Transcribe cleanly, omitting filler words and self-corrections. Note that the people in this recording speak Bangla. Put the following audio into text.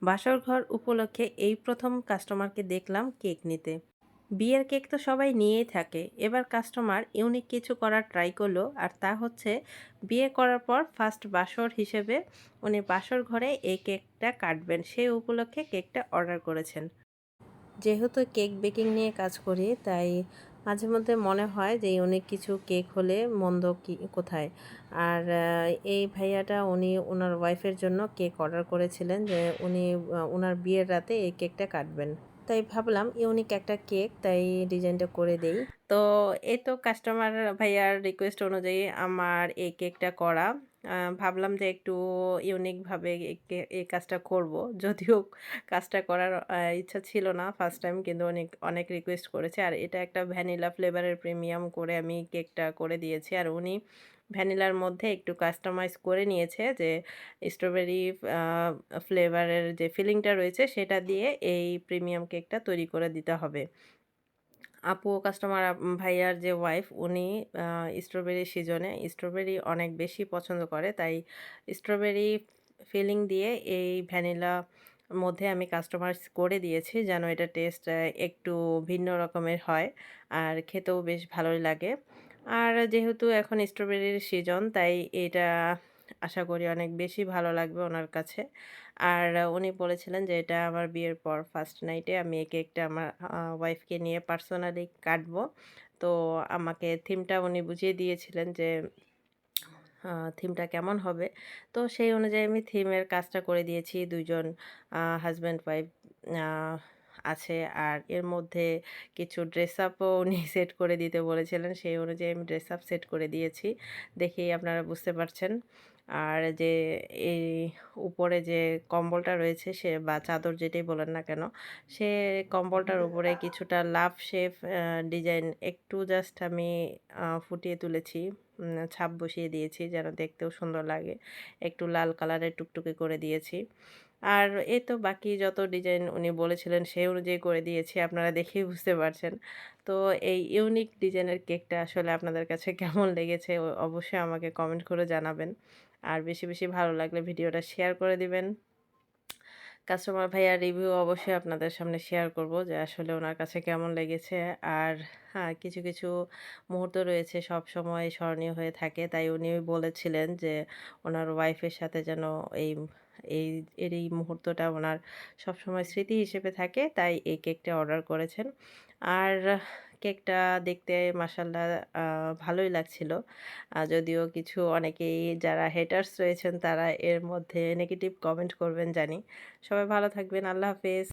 বাসর ঘর উপলক্ষে এই প্রথম কাস্টমারকে দেখলাম কেক নিতে। বিয়ের কেক তো সবাই নিয়েই থাকে, এবার কাস্টমার ইউনিক কিছু করার ট্রাই করলো, আর তা হচ্ছে বিয়ে করার পর ফার্স্ট বাসর হিসেবে উনি বাসর ঘরে এই কেকটা কাটবেন, সেই উপলক্ষে কেকটা অর্ডার করেছেন। যেহেতু কেক বেকিং নিয়ে কাজ করি, তাই মাঝে মধ্যে মনে হয় যে অনেক কিছু কেক হলে মন্দ কি কোথায়। আর এই ভাইয়াটা উনি ওনার ওয়াইফের জন্য কেক অর্ডার করেছিলেন, যে উনি ওনার বিয়ের রাতে এই কেকটা কাটবেন। তাই ভাবলাম ইউনিক একটা কেক, তাই ডিজাইনটা করে দেই। তো এই তো কাস্টমার ভাইয়ার রিকোয়েস্ট অনুযায়ী আমার এই কেকটা করা। ভাবলাম যে একটু ইউনিকভাবে এই কাজটা করব। যদিও কাজটা করার ইচ্ছা ছিল না ফার্স্ট টাইম, কিন্তু অনেক অনেক রিকোয়েস্ট করেছে। আর এটা একটা ভ্যানিলা ফ্লেভারের প্রিমিয়াম করে আমি কেকটা করে দিয়েছি। আর উনি ভ্যানিলার মধ্যে একটু কাস্টমাইজ করে নিয়েছে, যে স্ট্রবেরি ফ্লেভারের যে ফিলিংটা রয়েছে সেটা দিয়ে এই প্রিমিয়াম কেকটা তৈরি করে দিতে হবে। আপু কাস্টমার ভাইয়ার যে ওয়াইফ, উনি স্ট্রবেরি সিজনে স্ট্রবেরি অনেক বেশি পছন্দ করে, তাই স্ট্রবেরি ফিলিং দিয়ে এই ভ্যানিলা মধ্যে আমি কাস্টমাইজ করে দিয়েছি, যেন এটা টেস্ট একটু ভিন্ন রকমের হয় আর খেতেও বেশ ভালোই লাগে। আর যেহেতু এখন স্ট্রবেরির সিজন, তাই এটা আশা করি অনেক বেশি ভালো লাগবে ওনার কাছে। আর উনি বলেছিলেন যে এটা আমার বিয়ের পর ফার্স্ট নাইটে আমি এই কেকটা আমার ওয়াইফকে নিয়ে পার্সোনালি কাটবো। তো আমাকে থিমটা উনি বুঝিয়ে দিয়েছিলেন যে থিমটা কেমন হবে। তো সেই অনুযায়ী আমি থিমের কাজটা করে দিয়েছি। ২ জন হাসব্যান্ড ওয়াইফ আ আছে। আর এর মধ্যে কিছু ড্রেস আপও উনি সেট করে দিতে বলেছিলেন। সেই অনুযায়ী আমি ড্রেস আপ সেট করে দিয়েছি। দেখেই আপনারা বুঝতে পারছেন। আর যে এই উপরে যে কম্বলটা রয়েছে, সে বা চাদর যেটাই বলেন না কেন, সে কম্বলটার উপরে কিছুটা লাভ শেপ ডিজাইন একটু জাস্ট আমি ফুটিয়ে তুলেছি। ছাপ বসিয়ে দিয়েছি যেন দেখতেও সুন্দর লাগে। একটু লাল কালারের টুকটুকে করে দিয়েছি। আর এই তো বাকি যত ডিজাইন উনি বলেছিলেন সেই অনুযায়ী করে দিয়েছি। আপনারা দেখেই বুঝতে পারছেন। তো এই ইউনিক ডিজাইনের কেকটা আসলে আপনাদের কাছে কেমন লেগেছে অবশ্যই আমাকে কমেন্ট করে জানাবেন। আর বেশি, বেশি ভালো লাগলে ভিডিওটা শেয়ার করে দিবেন। কাস্টমার ভাইয়ার রিভিউ অবশ্যই আপনাদের সামনে শেয়ার করব, যে আসলে ওনার কাছে কেমন লেগেছে। আর হ্যাঁ, কিছু, কিছু মুহূর্ত রয়েছে সবসময় স্মরণীয় হয়ে থাকে। তাই উনি বলেছিলেন যে ওনার ওয়াইফের সাথে যেন এই এই এই মুহূর্তটা ওনার সবসময় স্মৃতি হিসেবে থাকে। তাই এই কেকটা অর্ডার করেছেন। আর কেকটা দেখতে মাশাআল্লাহ ভালোই লাগছিল। যদিও কিছু অনেকেই যারা হেটার্স রয়েছেন তারা এর মধ্যে নেগেটিভ কমেন্ট করবেন জানি। সবাই ভালো থাকবেন। আল্লাহ হাফেজ।